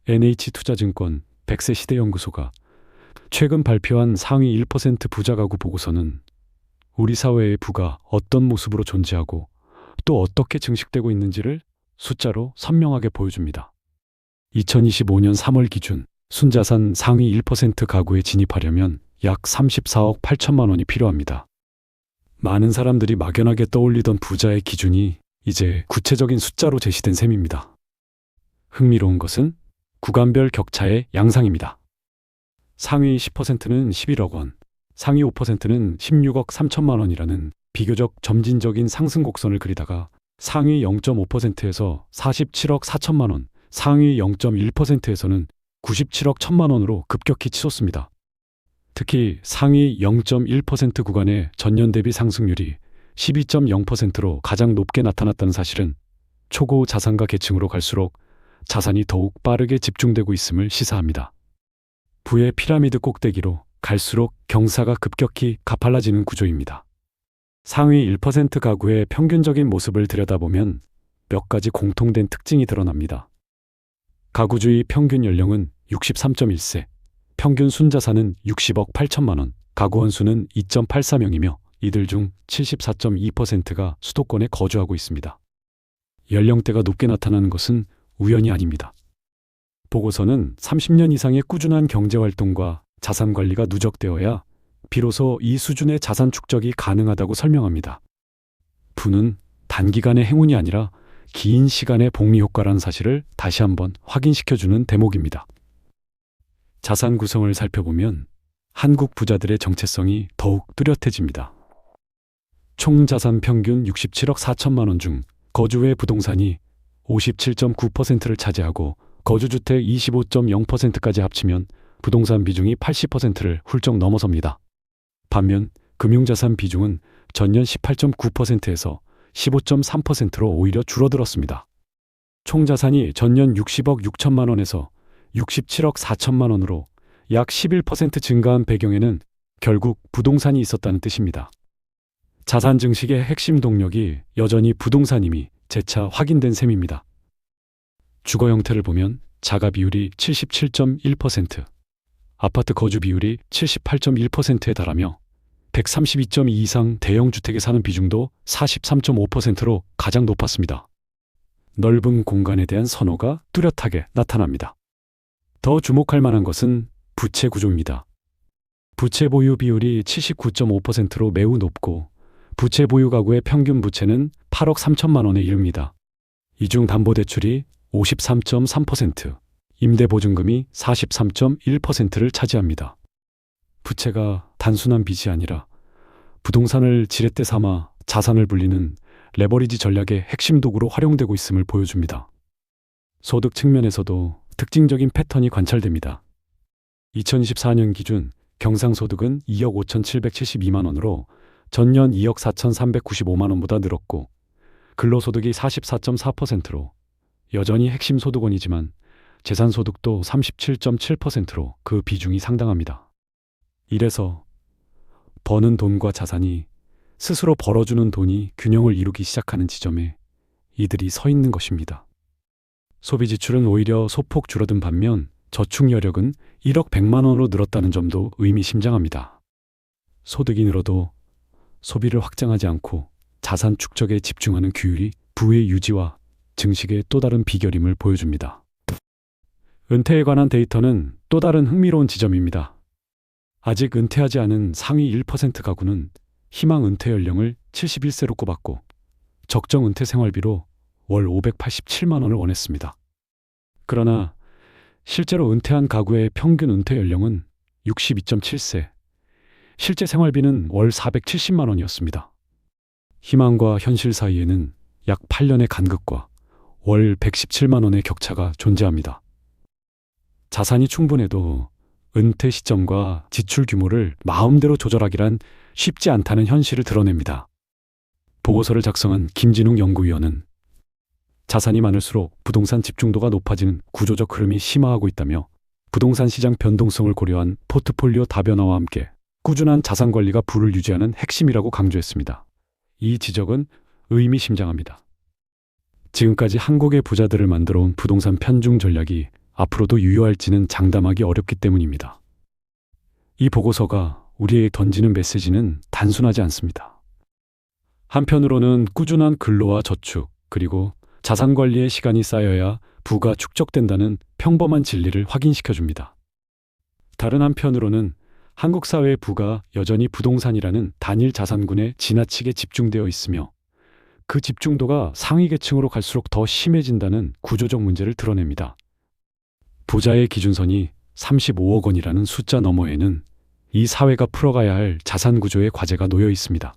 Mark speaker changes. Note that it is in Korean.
Speaker 1: NH투자증권 100세 시대연구소가 최근 발표한 상위 1% 부자 가구 보고서는 우리 사회의 부가 어떤 모습으로 존재하고 또 어떻게 증식되고 있는지를 숫자로 선명하게 보여줍니다. 2025년 3월 기준 순자산 상위 1% 가구에 진입하려면 약 34억 8천만 원이 필요합니다. 많은 사람들이 막연하게 떠올리던 부자의 기준이 이제 구체적인 숫자로 제시된 셈입니다. 흥미로운 것은 구간별 격차의 양상입니다. 상위 10%는 11억 원, 상위 5%는 16억 3천만 원이라는 비교적 점진적인 상승 곡선을 그리다가 상위 0.5%에서 47억 4천만 원, 상위 0.1%에서는 97억 1천만 원으로 급격히 치솟습니다. 특히 상위 0.1% 구간의 전년 대비 상승률이 12.0%로 가장 높게 나타났다는 사실은 초고 자산가 계층으로 갈수록 자산이 더욱 빠르게 집중되고 있음을 시사합니다. 부의 피라미드 꼭대기로 갈수록 경사가 급격히 가팔라지는 구조입니다. 상위 1% 가구의 평균적인 모습을 들여다보면 몇 가지 공통된 특징이 드러납니다. 가구주의 평균 연령은 63.1세, 평균 순자산은 60억 8천만 원, 가구원 수는 2.84명이며 이들 중 74.2%가 수도권에 거주하고 있습니다. 연령대가 높게 나타나는 것은 우연이 아닙니다. 보고서는 30년 이상의 꾸준한 경제활동과 자산관리가 누적되어야 비로소 이 수준의 자산 축적이 가능하다고 설명합니다. 부는 단기간의 행운이 아니라 긴 시간의 복리 효과라는 사실을 다시 한번 확인시켜주는 대목입니다. 자산 구성을 살펴보면 한국 부자들의 정체성이 더욱 뚜렷해집니다. 총 자산 평균 67억 4천만 원 중 거주외 부동산이 57.9%를 차지하고 거주주택 25.0%까지 합치면 부동산 비중이 80%를 훌쩍 넘어섭니다. 반면 금융자산 비중은 전년 18.9%에서 15.3%로 오히려 줄어들었습니다. 총 자산이 전년 60억 6천만 원에서 67억 4천만 원으로 약 11% 증가한 배경에는 결국 부동산이 있었다는 뜻입니다. 자산 증식의 핵심 동력이 여전히 부동산임이 재차 확인된 셈입니다. 주거 형태를 보면 자가 비율이 77.1%, 아파트 거주 비율이 78.1%에 달하며 132.2 이상 대형 주택에 사는 비중도 43.5%로 가장 높았습니다. 넓은 공간에 대한 선호가 뚜렷하게 나타납니다. 더 주목할 만한 것은 부채 구조입니다. 부채 보유 비율이 79.5%로 매우 높고 부채 보유 가구의 평균 부채는 8억 3천만 원에 이릅니다. 이 중 담보대출이 53.3%, 임대보증금이 43.1%를 차지합니다. 부채가 단순한 빚이 아니라 부동산을 지렛대 삼아 자산을 불리는 레버리지 전략의 핵심 도구로 활용되고 있음을 보여줍니다. 소득 측면에서도 특징적인 패턴이 관찰됩니다. 2024년 기준 경상소득은 2억 5,772만 원으로 전년 2억 4,395만 원보다 늘었고 근로소득이 44.4%로 여전히 핵심 소득원이지만 재산소득도 37.7%로 그 비중이 상당합니다. 이래서 버는 돈과 자산이 스스로 벌어주는 돈이 균형을 이루기 시작하는 지점에 이들이 서 있는 것입니다. 소비 지출은 오히려 소폭 줄어든 반면 저축 여력은 1억 100만 원으로 늘었다는 점도 의미심장합니다. 소득이 늘어도 소비를 확장하지 않고 자산 축적에 집중하는 규율이 부의 유지와 증식의 또 다른 비결임을 보여줍니다. 은퇴에 관한 데이터는 또 다른 흥미로운 지점입니다. 아직 은퇴하지 않은 상위 1% 가구는 희망 은퇴 연령을 71세로 꼽았고 적정 은퇴 생활비로 월 587만 원을 원했습니다. 그러나 실제로 은퇴한 가구의 평균 은퇴 연령은 62.7세, 실제 생활비는 월 470만 원이었습니다. 희망과 현실 사이에는 약 8년의 간극과 월 117만 원의 격차가 존재합니다. 자산이 충분해도 은퇴 시점과 지출 규모를 마음대로 조절하기란 쉽지 않다는 현실을 드러냅니다. 보고서를 작성한 김진웅 연구위원은 자산이 많을수록 부동산 집중도가 높아지는 구조적 흐름이 심화하고 있다며 부동산 시장 변동성을 고려한 포트폴리오 다변화와 함께 꾸준한 자산 관리가 부를 유지하는 핵심이라고 강조했습니다. 이 지적은 의미심장합니다. 지금까지 한국의 부자들을 만들어 온 부동산 편중 전략이 앞으로도 유효할지는 장담하기 어렵기 때문입니다. 이 보고서가 우리에게 던지는 메시지는 단순하지 않습니다. 한편으로는 꾸준한 근로와 저축, 그리고 자산 관리의 시간이 쌓여야 부가 축적된다는 평범한 진리를 확인시켜 줍니다. 다른 한편으로는 한국 사회의 부가 여전히 부동산이라는 단일 자산군에 지나치게 집중되어 있으며 그 집중도가 상위 계층으로 갈수록 더 심해진다는 구조적 문제를 드러냅니다. 부자의 기준선이 35억 원이라는 숫자 너머에는 이 사회가 풀어가야 할 자산 구조의 과제가 놓여 있습니다.